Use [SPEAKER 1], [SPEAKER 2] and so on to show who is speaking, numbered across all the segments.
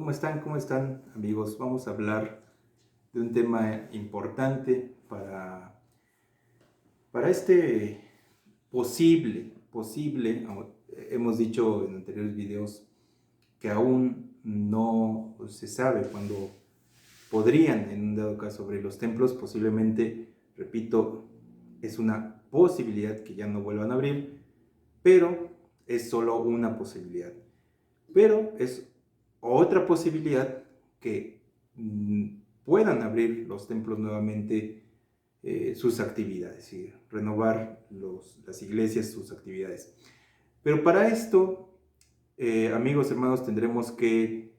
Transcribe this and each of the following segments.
[SPEAKER 1] ¿Cómo están? ¿Cómo están, amigos? Vamos a hablar de un tema importante para este posible, hemos dicho en anteriores videos que aún no se sabe cuándo podrían, en un dado caso, abrir los templos. Posiblemente, repito, es una posibilidad que ya no vuelvan a abrir, pero es solo una posibilidad. Pero es otra posibilidad que puedan abrir los templos nuevamente sus actividades y renovar las iglesias sus actividades. Pero para esto, amigos, hermanos, tendremos que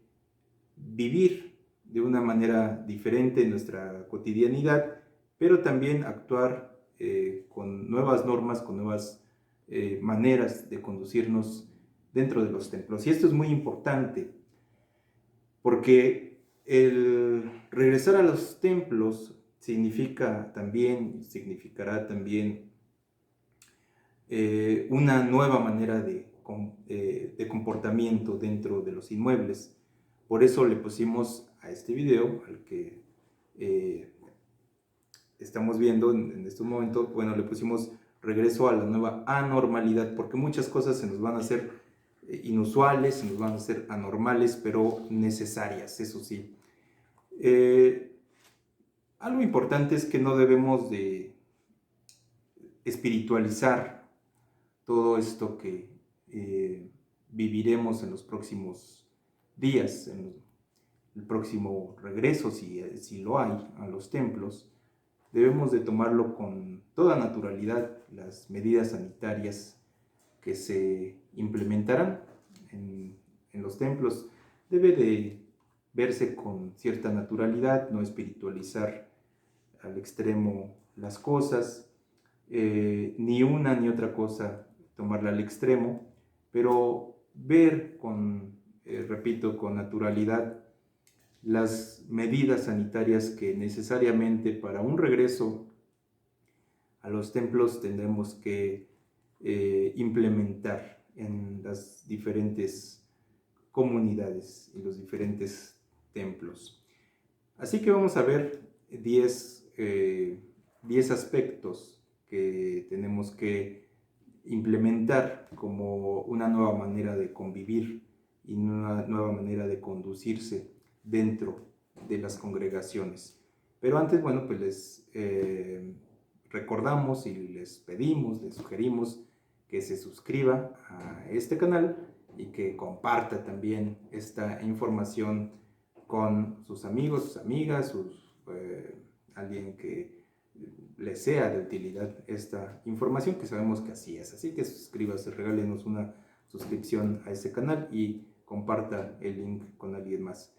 [SPEAKER 1] vivir de una manera diferente en nuestra cotidianidad, pero también actuar con nuevas normas, con nuevas maneras de conducirnos dentro de los templos. Y esto es muy importante porque el regresar a los templos significará también una nueva manera de comportamiento dentro de los inmuebles. Por eso le pusimos a este video, al que estamos viendo en estos momentos, bueno, le pusimos regreso a la nueva anormalidad, porque muchas cosas se nos van a hacer inusuales, se nos van a hacer anormales, pero necesarias, eso sí. Algo importante es que no debemos de espiritualizar todo esto que viviremos en los próximos días, en el próximo regreso, si lo hay, a los templos. Debemos de tomarlo con toda naturalidad. Las medidas sanitarias que se implementarán en los templos debe de verse con cierta naturalidad, no espiritualizar al extremo las cosas, ni una ni otra cosa tomarla al extremo, pero ver repito, con naturalidad las medidas sanitarias que necesariamente para un regreso a los templos tendremos que implementar en las diferentes comunidades y los diferentes templos. Así que vamos a ver 10 aspectos que tenemos que implementar como una nueva manera de convivir y una nueva manera de conducirse dentro de las congregaciones. Pero antes, bueno, pues les recordamos y les pedimos, les sugerimos que se suscriba a este canal y que comparta también esta información con sus amigos, sus amigas, alguien que les sea de utilidad esta información, que sabemos que así es. Así que suscríbase, regálenos una suscripción a este canal y comparta el link con alguien más.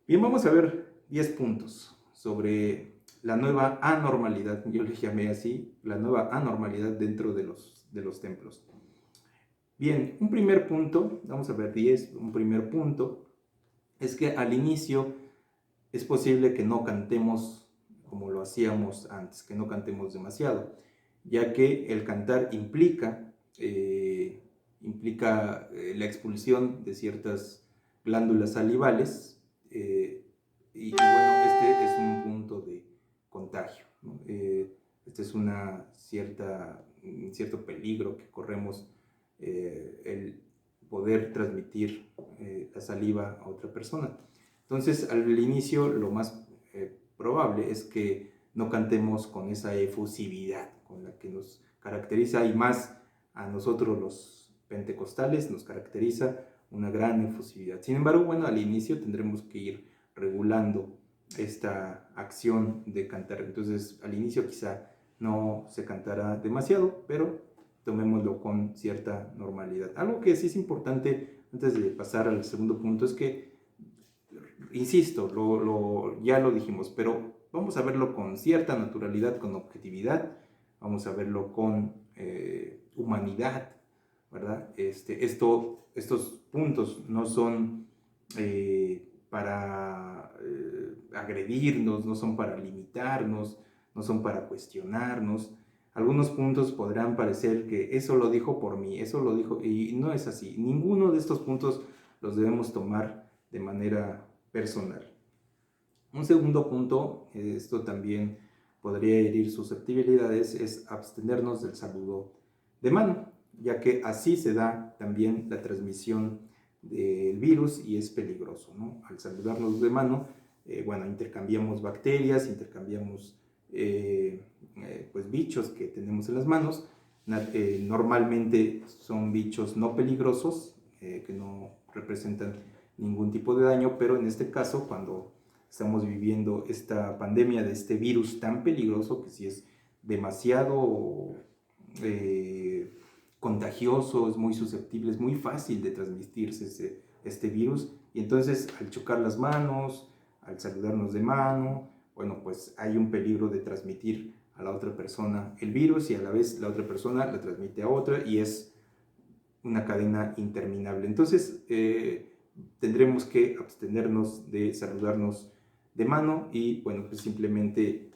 [SPEAKER 1] Bien, vamos a ver 10 puntos sobre la nueva anormalidad. Yo le llamé así, la nueva anormalidad dentro de los templos. Bien, un primer punto, vamos a ver 10, un primer punto es que al inicio es posible que no cantemos como lo hacíamos antes, que no cantemos demasiado, ya que el cantar implica la expulsión de ciertas glándulas salivales, y bueno, este es un punto de contagio, ¿no? Este es un cierto peligro que corremos, el poder transmitir la saliva a otra persona. Entonces, al inicio, lo más probable es que no cantemos con esa efusividad con la que nos caracteriza, y más a nosotros los pentecostales nos caracteriza una gran efusividad. Sin embargo, bueno, al inicio tendremos que ir regulando esta acción de cantar. Entonces, al inicio quizá no se cantará demasiado, pero tomémoslo con cierta normalidad. Algo que sí es importante antes de pasar al segundo punto es que, insisto, ya lo dijimos, pero vamos a verlo con cierta naturalidad, con objetividad, vamos a verlo con humanidad, ¿verdad? Estos puntos no son para agredirnos, no son para limitarnos, no son para cuestionarnos. Algunos puntos podrán parecer que eso lo dijo por mí, eso lo dijo, y no es así. Ninguno de estos puntos los debemos tomar de manera personal. Un segundo punto, esto también podría herir susceptibilidades, es abstenernos del saludo de mano, ya que así se da también la transmisión del virus y es peligroso, ¿no? Al saludarnos de mano, bueno, intercambiamos bacterias, intercambiamos pues bichos que tenemos en las manos. Normalmente son bichos no peligrosos, que no representan ningún tipo de daño, pero en este caso, cuando estamos viviendo esta pandemia de este virus tan peligroso, que si es demasiado contagioso, es muy susceptible, es muy fácil de transmitirse este virus, y entonces al chocar las manos, al saludarnos de mano, bueno, pues hay un peligro de transmitir a la otra persona el virus y a la vez la otra persona la transmite a otra y es una cadena interminable. Entonces tendremos que abstenernos de saludarnos de mano y bueno, pues simplemente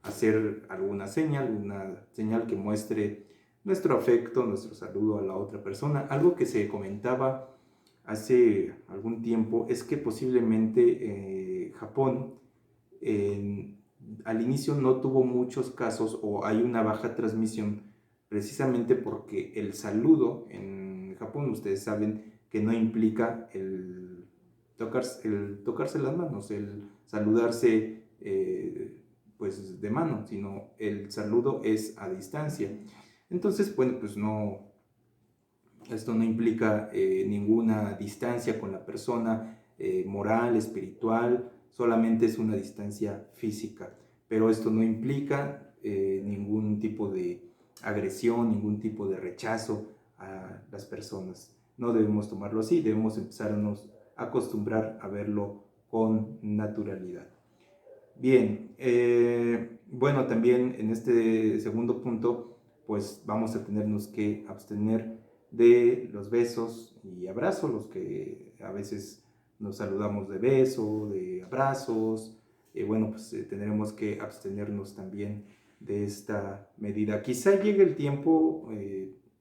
[SPEAKER 1] hacer alguna señal que muestre nuestro afecto, nuestro saludo a la otra persona. Algo que se comentaba hace algún tiempo es que posiblemente Japón al inicio no tuvo muchos casos o hay una baja transmisión precisamente porque el saludo en Japón, ustedes saben que no implica el tocarse las manos, el saludarse pues de mano, sino el saludo es a distancia. Entonces, bueno, pues esto no implica ninguna distancia con la persona moral, espiritual, solamente es una distancia física, pero esto no implica ningún tipo de agresión, ningún tipo de rechazo a las personas. No debemos tomarlo así, debemos empezarnos a acostumbrar a verlo con naturalidad. Bien, bueno, también en este segundo punto, pues vamos a tenernos que abstener de los besos y abrazos, los que a veces nos saludamos de beso, de abrazos. Bueno, pues tendremos que abstenernos también de esta medida. Quizá llegue el tiempo,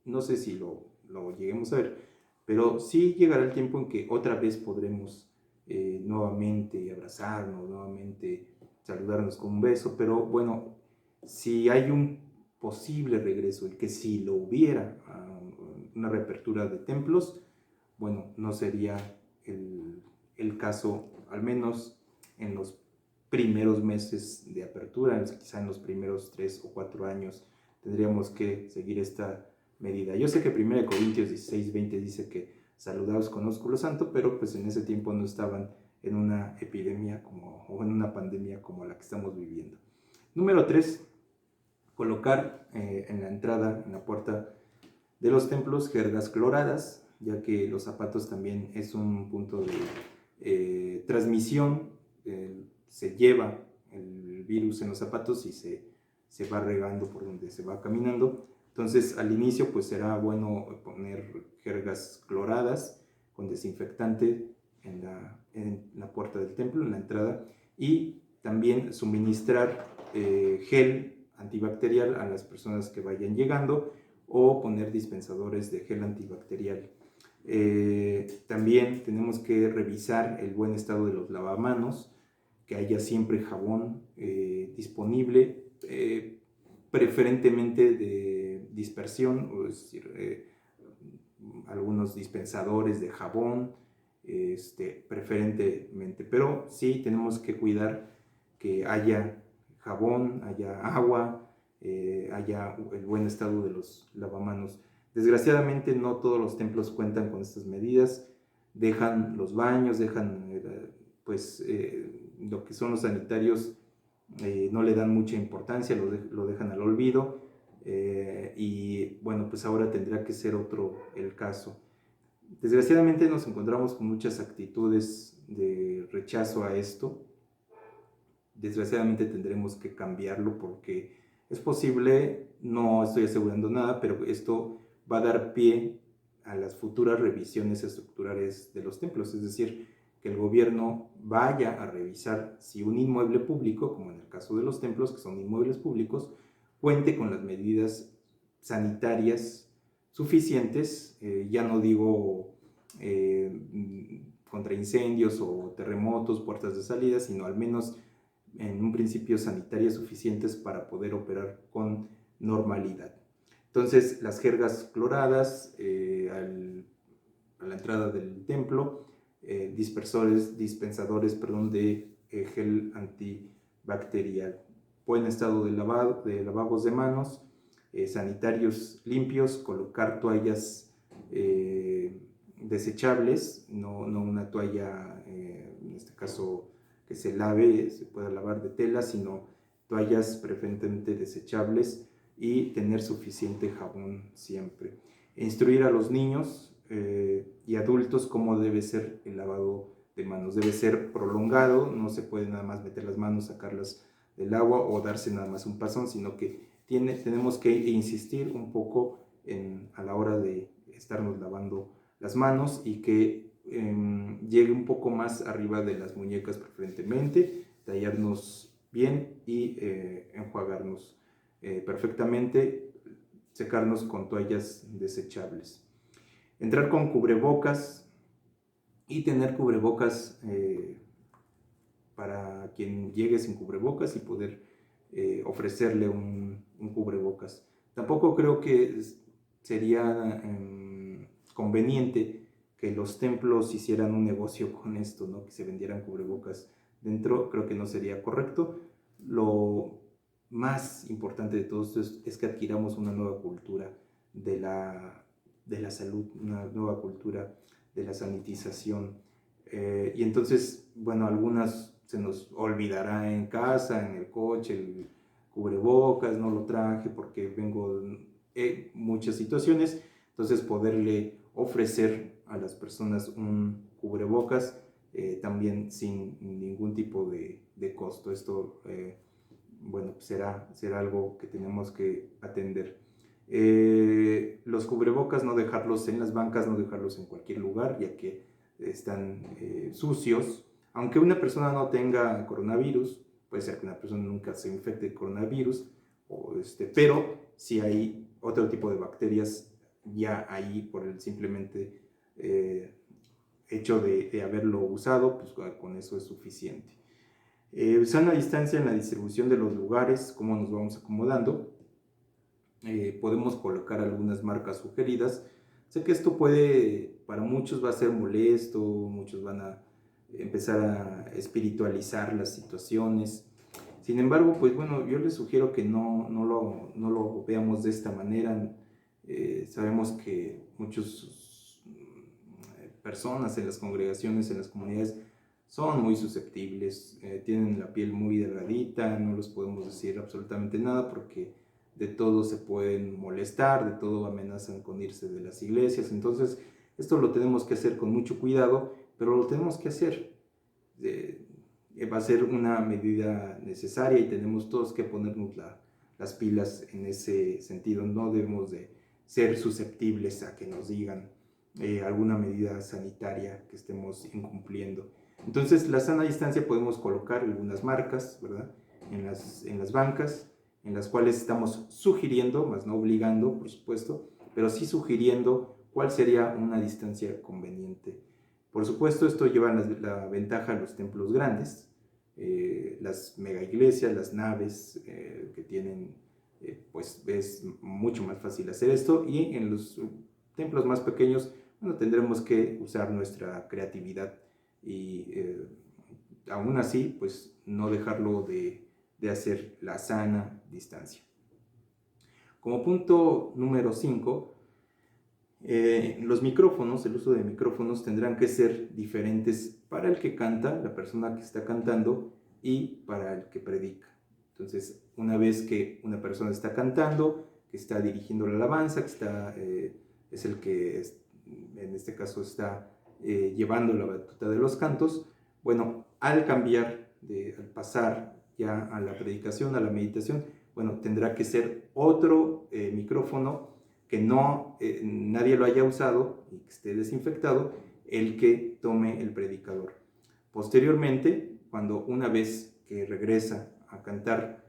[SPEAKER 1] no sé si lo lleguemos a ver, pero sí llegará el tiempo en que otra vez podremos nuevamente abrazarnos, nuevamente saludarnos con un beso, pero bueno, si hay un posible regreso, y que si lo hubiera, una reapertura de templos, bueno, no sería el caso, al menos en los primeros meses de apertura, quizá en los primeros 3 o 4 años, tendríamos que seguir esta medida. Yo sé que 1 Corintios 16:20 dice que saludaos con ósculo santo, pero pues en ese tiempo no estaban en una epidemia o en una pandemia como la que estamos viviendo. Número 3, colocar en la entrada, en la puerta de los templos, jergas cloradas, ya que los zapatos también es un punto de transmisión. Se lleva el virus en los zapatos y se va regando por donde se va caminando. Entonces al inicio pues será bueno poner jergas cloradas con desinfectante en la puerta del templo, en la entrada, y también suministrar gel antibacterial a las personas que vayan llegando o poner dispensadores de gel antibacterial. También tenemos que revisar el buen estado de los lavamanos, que haya siempre jabón disponible, preferentemente de dispersión, es decir, algunos dispensadores de jabón, preferentemente, pero sí tenemos que cuidar que haya jabón, haya agua, haya el buen estado de los lavamanos. Desgraciadamente no todos los templos cuentan con estas medidas, dejan los baños, dejan pues lo que son los sanitarios, no le dan mucha importancia, lo dejan al olvido, y bueno, pues ahora tendrá que ser otro el caso. Desgraciadamente nos encontramos con muchas actitudes de rechazo a esto. Desgraciadamente tendremos que cambiarlo porque es posible, no estoy asegurando nada, pero esto va a dar pie a las futuras revisiones estructurales de los templos, es decir, que el gobierno vaya a revisar si un inmueble público, como en el caso de los templos, que son inmuebles públicos, cuente con las medidas sanitarias suficientes, ya no digo contra incendios o terremotos, puertas de salida, sino al menos en un principio sanitarias suficientes para poder operar con normalidad. Entonces, las jergas cloradas a la entrada del templo, dispensadores de gel antibacterial, buen estado de lavabos de manos, sanitarios limpios, colocar toallas desechables, no una toalla, en este caso que se lave, se pueda lavar de tela, sino toallas preferentemente desechables, y tener suficiente jabón siempre. Instruir a los niños y adultos cómo debe ser el lavado de manos. Debe ser prolongado, no se puede nada más meter las manos, sacarlas del agua o darse nada más un pasón, sino que tenemos que insistir un poco a la hora de estarnos lavando las manos, y que llegue un poco más arriba de las muñecas preferentemente, tallarnos bien y enjuagarnos perfectamente, secarnos con toallas desechables. Entrar con cubrebocas y tener cubrebocas para quien llegue sin cubrebocas, y poder ofrecerle un cubrebocas. Tampoco creo que sería conveniente que los templos hicieran un negocio con esto, ¿no? Que se vendieran cubrebocas dentro. Creo que no sería correcto. Lo más importante de todo esto es que adquiramos una nueva cultura de la salud, una nueva cultura de la sanitización. Y entonces, bueno, algunas se nos olvidará en casa, en el coche, el cubrebocas, no lo traje porque vengo en muchas situaciones. Entonces, poderle ofrecer a las personas un cubrebocas también sin ningún tipo de costo. Esto, bueno, será algo que tenemos que atender. Los cubrebocas, no dejarlos en las bancas, no dejarlos en cualquier lugar, ya que están sucios. Aunque una persona no tenga coronavirus, puede ser que una persona nunca se infecte de coronavirus, pero si hay otro tipo de bacterias ya ahí por el simplemente hecho de haberlo usado, pues con eso es suficiente. Sana distancia en la distribución de los lugares, cómo nos vamos acomodando. Podemos colocar algunas marcas sugeridas. Sé que esto para muchos va a ser molesto, muchos van a empezar a espiritualizar las situaciones. Sin embargo, pues bueno, yo les sugiero que no lo veamos de esta manera. Sabemos que muchas personas en las congregaciones, en las comunidades, son muy susceptibles, tienen la piel muy delgadita, no les podemos decir absolutamente nada porque de todo se pueden molestar, de todo amenazan con irse de las iglesias. Entonces, esto lo tenemos que hacer con mucho cuidado, pero lo tenemos que hacer. Va a ser una medida necesaria y tenemos todos que ponernos las pilas en ese sentido. No debemos de ser susceptibles a que nos digan alguna medida sanitaria que estemos incumpliendo. Entonces, la sana distancia podemos colocar algunas marcas, ¿verdad? En las bancas, en las cuales estamos sugiriendo, más no obligando, por supuesto, pero sí sugiriendo cuál sería una distancia conveniente. Por supuesto, esto lleva la ventaja a los templos grandes, las mega iglesias, las naves que tienen, pues es mucho más fácil hacer esto, y en los templos más pequeños, bueno, tendremos que usar nuestra creatividad y aún así, pues no dejarlo de hacer la sana distancia. Como punto número 5, los micrófonos, el uso de micrófonos tendrán que ser diferentes para el que canta, la persona que está cantando, y para el que predica. Entonces, una vez que una persona está cantando, que está dirigiendo la alabanza, que es el que en este caso está llevando la batuta de los cantos, bueno, al pasar ya a la predicación, a la meditación, bueno, tendrá que ser otro micrófono que nadie lo haya usado y que esté desinfectado, el que tome el predicador. Posteriormente, cuando una vez que regresa a cantar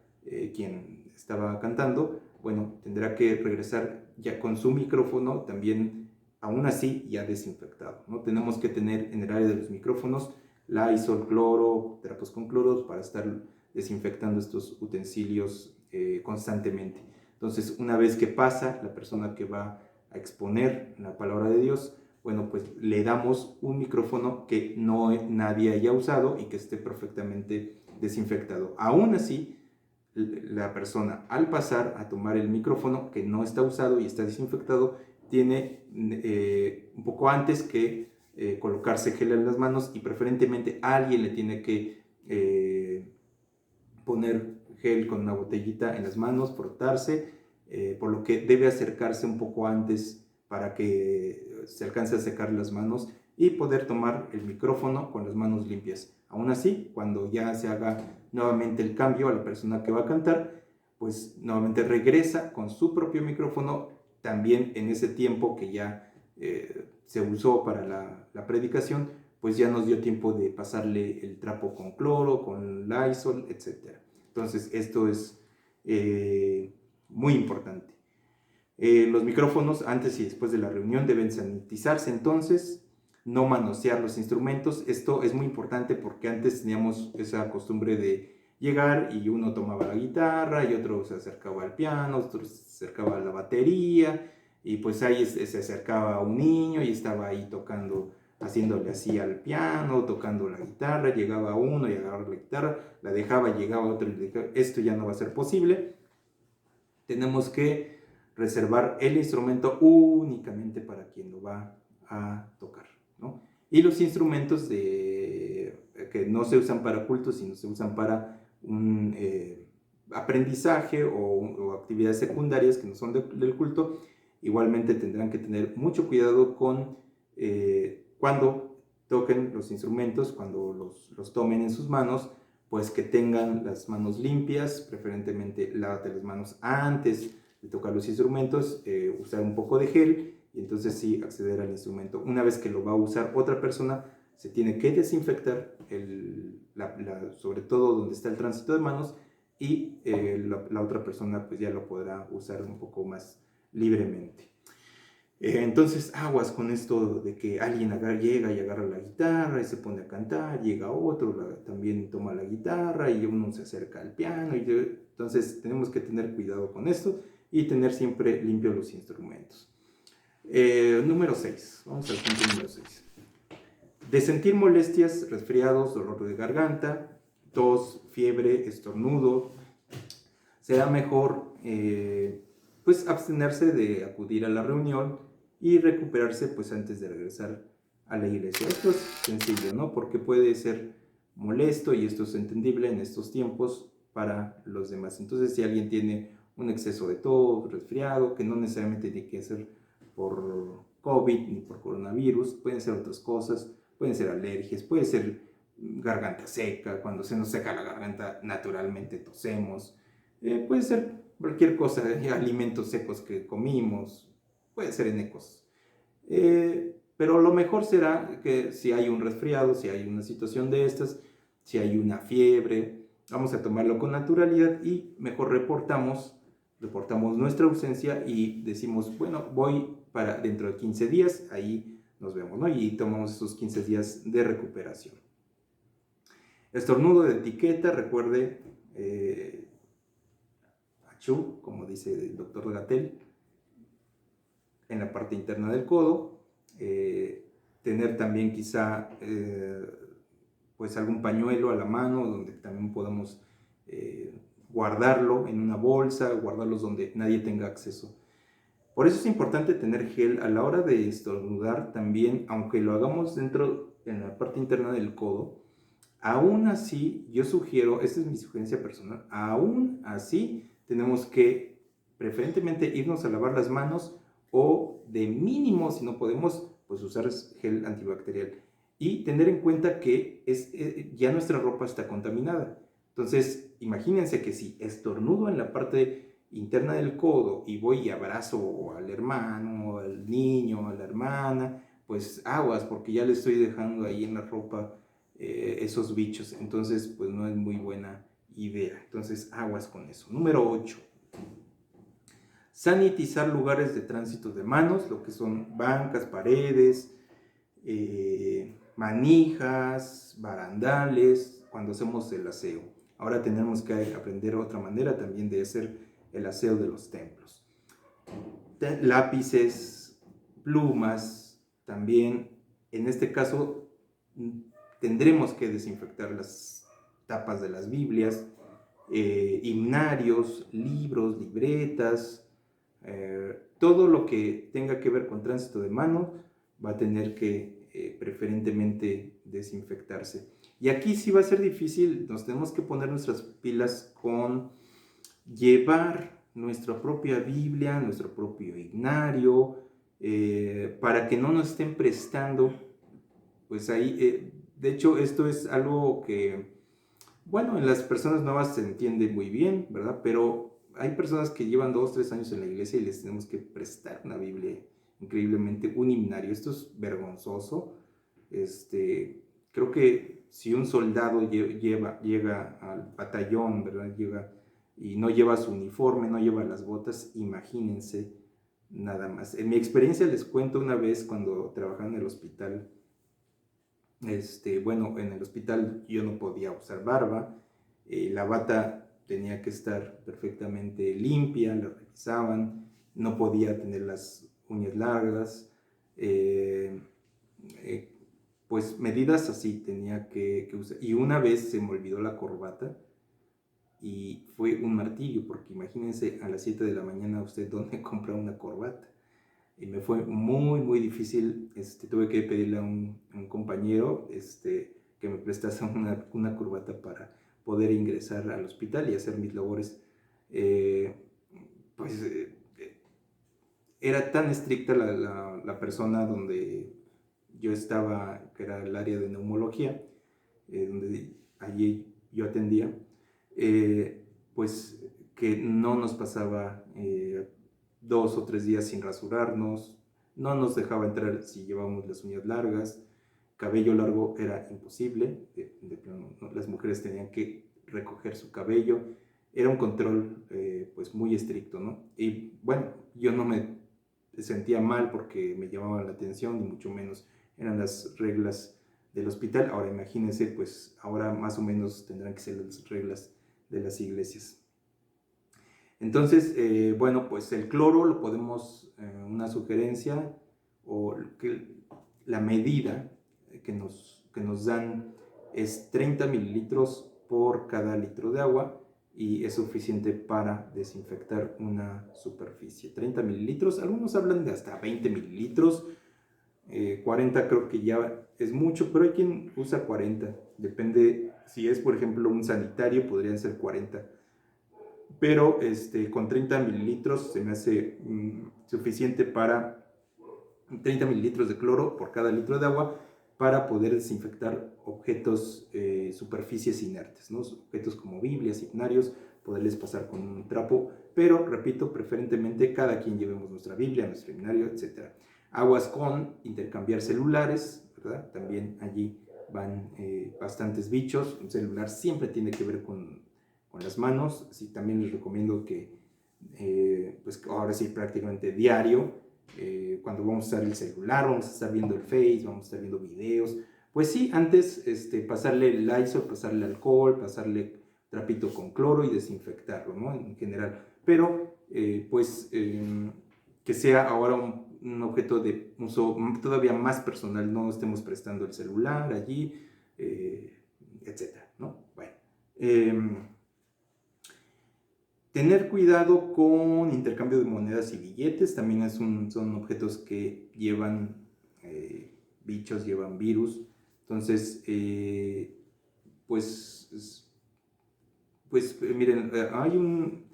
[SPEAKER 1] quien estaba cantando, bueno, tendrá que regresar ya con su micrófono también, aún así ya desinfectado. ¿no? Tenemos que tener en el área de los micrófonos Lysol, cloro, trapos con cloro para estar desinfectando estos utensilios constantemente. Entonces, una vez que pasa la persona que va a exponer la palabra de Dios, bueno, pues le damos un micrófono que nadie haya usado y que esté perfectamente desinfectado. Aún así, la persona al pasar a tomar el micrófono que no está usado y está desinfectado, tiene un poco antes que colocarse gel en las manos y preferentemente alguien le tiene que poner gel con una botellita en las manos, frotarse, por lo que debe acercarse un poco antes para que se alcance a secar las manos y poder tomar el micrófono con las manos limpias. Aún así, cuando ya se haga nuevamente el cambio a la persona que va a cantar, pues nuevamente regresa con su propio micrófono, también en ese tiempo que ya se usó para la predicación, pues ya nos dio tiempo de pasarle el trapo con cloro, con Lysol, etc. Entonces esto es muy importante. Los micrófonos antes y después de la reunión deben sanitizarse, entonces no manosear los instrumentos. Esto es muy importante porque antes teníamos esa costumbre de llegar y uno tomaba la guitarra y otro se acercaba al piano, otro se acercaba a la batería y pues ahí se acercaba un niño y estaba ahí tocando, haciéndole así al piano, tocando la guitarra, llegaba uno y agarraba la guitarra, la dejaba, llegaba otro y le dejaba. Esto ya no va a ser posible. Tenemos que reservar el instrumento únicamente para quien lo va a tocar, ¿no? Y los instrumentos que no se usan para cultos, sino se usan para un aprendizaje o actividades secundarias que no son del culto, igualmente tendrán que tener mucho cuidado con cuando toquen los instrumentos, cuando los tomen en sus manos, pues que tengan las manos limpias, preferentemente lávate las manos antes de tocar los instrumentos, usar un poco de gel y entonces sí acceder al instrumento. Una vez que lo va a usar otra persona, se tiene que desinfectar sobre todo donde está el tránsito de manos y la otra persona pues ya lo podrá usar un poco más libremente. Entonces aguas con esto de que alguien llega y agarra la guitarra y se pone a cantar, llega otro, también toma la guitarra y uno se acerca al piano. Entonces tenemos que tener cuidado con esto y tener siempre limpios los instrumentos. Número 6, vamos al punto número 6. De sentir molestias, resfriados, dolor de garganta, tos, fiebre, estornudo, será mejor pues abstenerse de acudir a la reunión y recuperarse pues antes de regresar a la iglesia. Esto es sencillo, ¿no? Porque puede ser molesto y esto es entendible en estos tiempos para los demás. Entonces, si alguien tiene un exceso de tos, resfriado, que no necesariamente tiene que ser por COVID ni por coronavirus, pueden ser otras cosas, pueden ser alergias, puede ser garganta seca, cuando se nos seca la garganta naturalmente tosemos, puede ser cualquier cosa, alimentos secos que comimos, puede ser en ecos. Pero lo mejor será que si hay un resfriado, si hay una situación de estas, si hay una fiebre, vamos a tomarlo con naturalidad y mejor reportamos nuestra ausencia y decimos, bueno, voy para dentro de 15 días, ahí nos vemos, ¿no? Y tomamos esos 15 días de recuperación. Estornudo de etiqueta, recuerde, achú, como dice el doctor Gatell, en la parte interna del codo, tener también quizá pues algún pañuelo a la mano donde también podamos guardarlo en una bolsa, guardarlos donde nadie tenga acceso. Por eso es importante tener gel a la hora de estornudar también, aunque lo hagamos dentro, en la parte interna del codo. Aún así, yo sugiero, esta es mi sugerencia personal, aún así tenemos que preferentemente irnos a lavar las manos o de mínimo, si no podemos, pues usar gel antibacterial. Y tener en cuenta que ya nuestra ropa está contaminada. Entonces, imagínense que si estornudo en la parte interna del codo y voy y abrazo al hermano, al niño, a la hermana, pues aguas, porque ya le estoy dejando ahí en la ropa esos bichos. Entonces, pues no es muy buena idea. Entonces, aguas con eso. Número 8. Sanitizar lugares de tránsito de manos, lo que son bancas, paredes, manijas, barandales, cuando hacemos el aseo. Ahora tenemos que aprender otra manera también de hacer el aseo de los templos. Lápices, plumas, también en este caso tendremos que desinfectar las tapas de las Biblias, himnarios, libros, libretas, todo lo que tenga que ver con tránsito de mano va a tener que preferentemente desinfectarse. Y aquí sí va a ser difícil, nos tenemos que poner nuestras pilas con llevar nuestra propia Biblia, nuestro propio himnario, para que no nos estén prestando, pues ahí, de hecho esto es algo que, bueno, en las personas nuevas se entiende muy bien, ¿verdad? Pero hay personas que llevan 2, 3 años en la iglesia y les tenemos que prestar una Biblia, increíblemente, un himnario. Esto es vergonzoso. Creo que si un soldado llega al batallón, ¿verdad? Llega y no lleva su uniforme, no lleva las botas, imagínense nada más. En mi experiencia les cuento una vez cuando trabajaba en el hospital. Bueno, en el hospital yo no podía usar barba, la bata tenía que estar perfectamente limpia, la revisaban, no podía tener las uñas largas, eh, eh, pues medidas así tenía que usar. Y una vez se me olvidó la corbata y fue un martirio, porque imagínense a las 7 de la mañana usted dónde compra una corbata. Y me fue muy, muy difícil. Tuve que pedirle a un compañero que me prestase una corbata para poder ingresar al hospital y hacer mis labores. Eh, pues era tan estricta la persona donde yo estaba, que era el área de neumología, donde allí yo atendía, pues que no nos pasaba 2 o 3 días sin rasurarnos, no nos dejaba entrar si llevábamos las uñas largas, cabello largo era imposible, de plano, ¿no? Las mujeres tenían que recoger su cabello, era un control pues muy estricto, ¿no? Y bueno, yo no me sentía mal porque me llamaba la atención, ni mucho menos eran las reglas del hospital. Ahora imagínense, pues ahora más o menos tendrán que ser las reglas de las iglesias. Entonces, bueno, pues el cloro lo podemos, una sugerencia o que la medida que nos dan es 30 mililitros por cada litro de agua y es suficiente para desinfectar una superficie. 30 mililitros, algunos hablan de hasta 20 mililitros, 40 creo que ya es mucho, pero hay quien usa 40, depende, si es por ejemplo un sanitario podrían ser 40, pero con 30 mililitros se me hace suficiente para 30 mililitros de cloro por cada litro de agua para poder desinfectar objetos, superficies inertes, ¿no? Objetos como Biblias, himnarios, poderles pasar con un trapo, pero repito, preferentemente cada quien llevemos nuestra Biblia, nuestro himnario, etc. Aguas con intercambiar celulares, ¿verdad? También allí van bastantes bichos. Un celular siempre tiene que ver con las manos, así también les recomiendo que, pues ahora sí prácticamente diario, cuando vamos a usar el celular, vamos a estar viendo el Face, vamos a estar viendo videos, pues sí, antes pasarle el Lysol, pasarle alcohol, pasarle trapito con cloro y desinfectarlo, ¿no? En general, pero que sea ahora un objeto de uso todavía más personal, no estemos prestando el celular allí, etcétera, ¿no? Bueno. Tener cuidado con intercambio de monedas y billetes, también son objetos que llevan bichos, llevan virus. Entonces, miren, hay un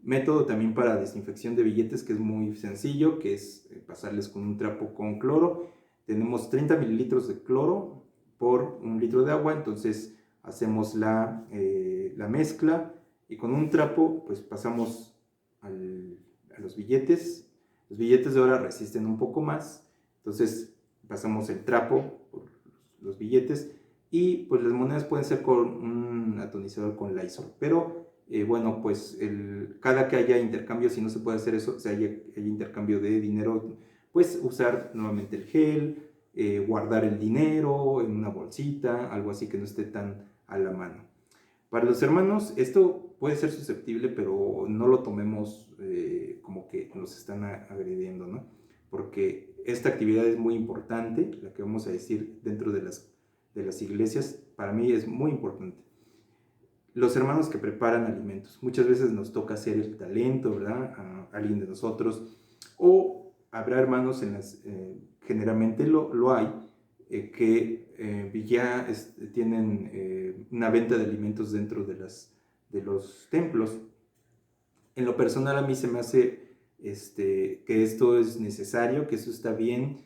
[SPEAKER 1] método también para desinfección de billetes que es muy sencillo, que es pasarles con un trapo con cloro. Tenemos 30 mililitros de cloro por un litro de agua, entonces hacemos la mezcla y con un trapo pues pasamos a los billetes. Los billetes de ahora resisten un poco más, entonces pasamos el trapo por los billetes y pues las monedas pueden ser con un atonizador con Lysol, pero bueno, pues cada que haya intercambio, si no se puede hacer eso, si haya intercambio de dinero, pues usar nuevamente el gel, guardar el dinero en una bolsita, algo así que no esté tan a la mano. Para los hermanos esto puede ser susceptible, pero no lo tomemos como que nos están agrediendo, ¿no? Porque esta actividad es muy importante, la que vamos a decir dentro de las iglesias, para mí es muy importante. Los hermanos que preparan alimentos, muchas veces nos toca hacer el talento, ¿verdad? A alguien de nosotros, o habrá hermanos generalmente lo hay, que ya tienen una venta de alimentos dentro de los templos. En lo personal a mí se me hace que esto es necesario, que eso está bien.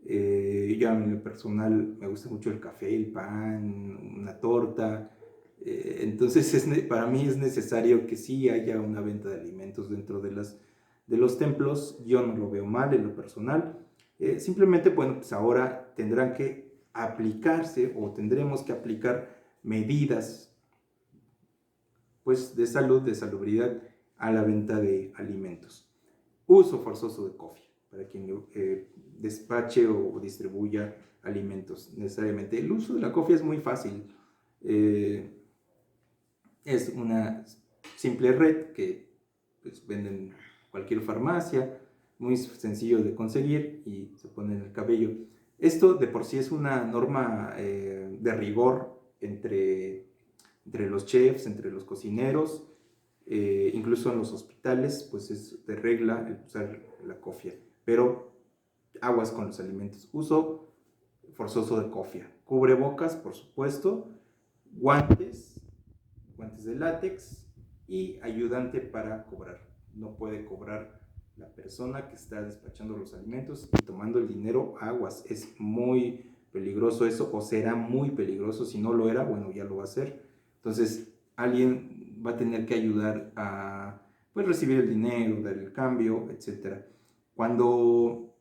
[SPEAKER 1] Yo en lo personal me gusta mucho el café, el pan, una torta. Entonces para mí es necesario que sí haya una venta de alimentos dentro de los templos. Yo no lo veo mal en lo personal. Simplemente, bueno, pues ahora tendrán que aplicarse o tendremos que aplicar medidas pues de salud, de salubridad a la venta de alimentos. Uso forzoso de cofia para quien despache o distribuya alimentos necesariamente. El uso de la cofia es muy fácil. Es una simple red que pues, venden en cualquier farmacia, muy sencillo de conseguir y se pone en el cabello. Esto de por sí es una norma de rigor entre los chefs, entre los cocineros, incluso en los hospitales, pues es de regla el usar la cofia. Pero aguas con los alimentos. Uso forzoso de cofia. Cubrebocas, por supuesto. Guantes de látex y ayudante para cobrar. No puede cobrar la persona que está despachando los alimentos y tomando el dinero. Aguas. Es muy peligroso eso, o será muy peligroso. Si no lo era, bueno, ya lo va a hacer. Entonces, alguien va a tener que ayudar a pues, recibir el dinero, dar el cambio, etc. Cuando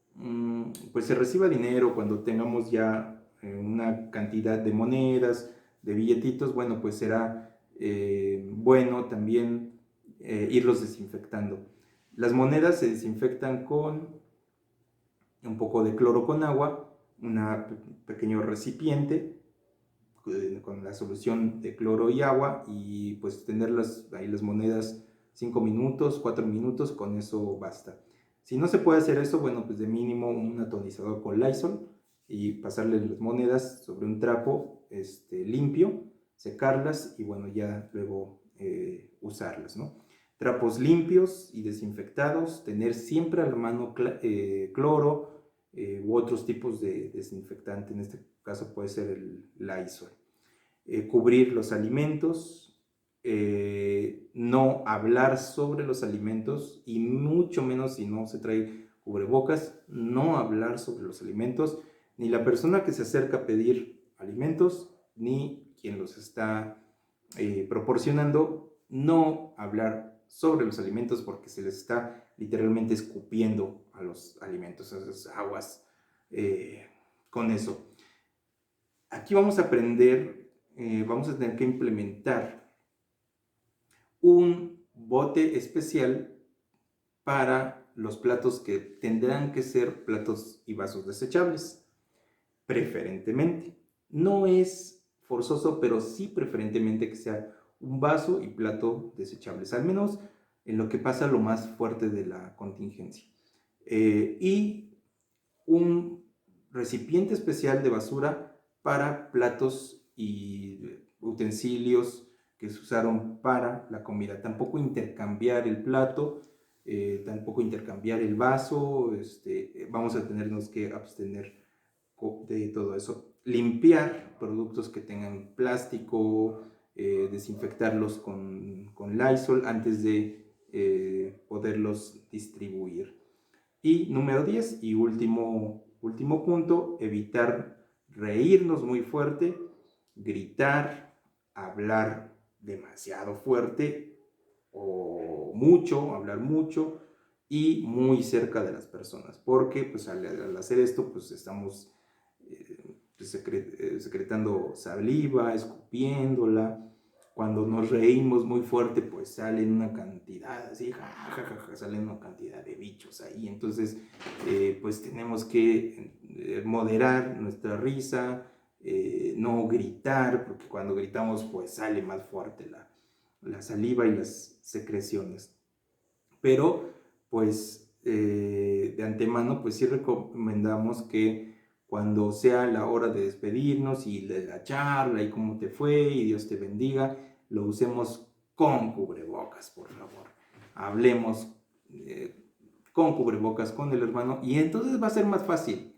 [SPEAKER 1] pues se reciba dinero, cuando tengamos ya una cantidad de monedas, de billetitos, bueno, pues será bueno también irlos desinfectando. Las monedas se desinfectan con un poco de cloro con agua, un pequeño recipiente con la solución de cloro y agua, y pues tenerlas ahí las monedas 5 minutos, 4 minutos, con eso basta. Si no se puede hacer eso, bueno, pues de mínimo un atomizador con Lysol y pasarle las monedas sobre un trapo limpio, secarlas y bueno, ya luego usarlas, ¿no? Trapos limpios y desinfectados, tener siempre a la mano cloro u otros tipos de desinfectante, en este caso puede ser el Lysol. Cubrir los alimentos, no hablar sobre los alimentos y mucho menos si no se trae cubrebocas, no hablar sobre los alimentos, ni la persona que se acerca a pedir alimentos, ni quien los está proporcionando, no hablar sobre los alimentos porque se les está literalmente escupiendo a los alimentos, esas aguas con eso. Aquí vamos a aprender, vamos a tener que implementar un bote especial para los platos que tendrán que ser platos y vasos desechables, preferentemente. No es forzoso, pero sí preferentemente que sea un vaso y plato desechables, al menos en lo que pasa lo más fuerte de la contingencia. Y un recipiente especial de basura para platos y utensilios que se usaron para la comida. Tampoco intercambiar el plato, tampoco intercambiar el vaso, vamos a tenernos que abstener de todo eso. Limpiar productos que tengan plástico, desinfectarlos con Lysol antes de poderlos distribuir. Y número 10 y último punto, evitar reírnos muy fuerte, gritar, hablar demasiado fuerte o mucho, hablar mucho y muy cerca de las personas, porque pues al hacer esto pues estamos secretando saliva, escupiéndola, cuando nos reímos muy fuerte, pues salen una cantidad, así, salen una cantidad de bichos ahí. Entonces, pues tenemos que moderar nuestra risa, no gritar, porque cuando gritamos, pues sale más fuerte la saliva y las secreciones. Pero, pues, de antemano, pues sí recomendamos que cuando sea la hora de despedirnos y de la charla y cómo te fue y Dios te bendiga, lo usemos con cubrebocas, por favor. Hablemos con cubrebocas con el hermano y entonces va a ser más fácil.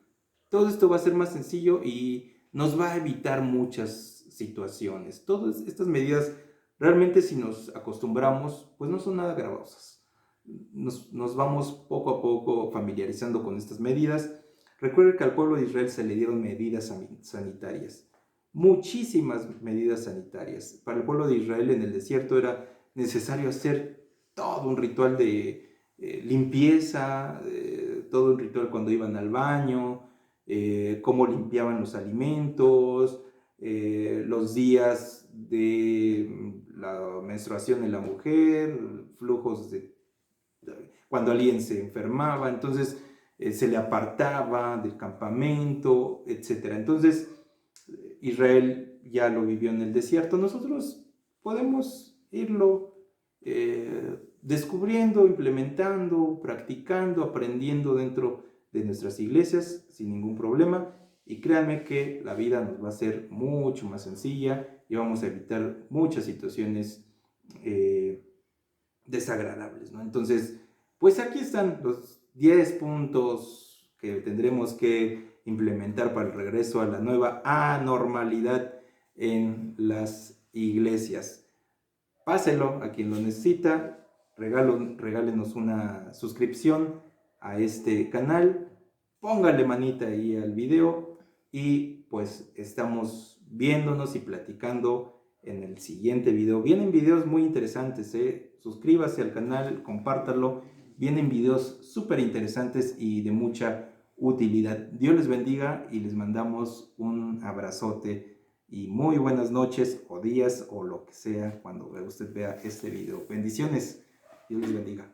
[SPEAKER 1] Todo esto va a ser más sencillo y nos va a evitar muchas situaciones. Todas estas medidas, realmente si nos acostumbramos, pues no son nada gravosas. Nos vamos poco a poco familiarizando con estas medidas. Recuerden que al pueblo de Israel se le dieron medidas sanitarias, muchísimas medidas sanitarias. Para el pueblo de Israel en el desierto era necesario hacer todo un ritual de limpieza, todo un ritual cuando iban al baño, cómo limpiaban los alimentos, los días de la menstruación en la mujer, flujos de cuando alguien se enfermaba, entonces se le apartaba del campamento, etc. Entonces, Israel ya lo vivió en el desierto. Nosotros podemos irlo descubriendo, implementando, practicando, aprendiendo dentro de nuestras iglesias sin ningún problema. Y créanme que la vida nos va a ser mucho más sencilla y vamos a evitar muchas situaciones desagradables, ¿no? Entonces, pues aquí están los 10 puntos que tendremos que implementar para el regreso a la nueva anormalidad en las iglesias. Páselo a quien lo necesita, regálenos una suscripción a este canal, póngale manita ahí al video y pues estamos viéndonos y platicando en el siguiente video. Vienen videos muy interesantes, suscríbase al canal, compártalo, vienen videos súper interesantes y de mucha utilidad. Dios les bendiga y les mandamos un abrazote y muy buenas noches o días o lo que sea cuando usted vea este video. Bendiciones. Dios les bendiga.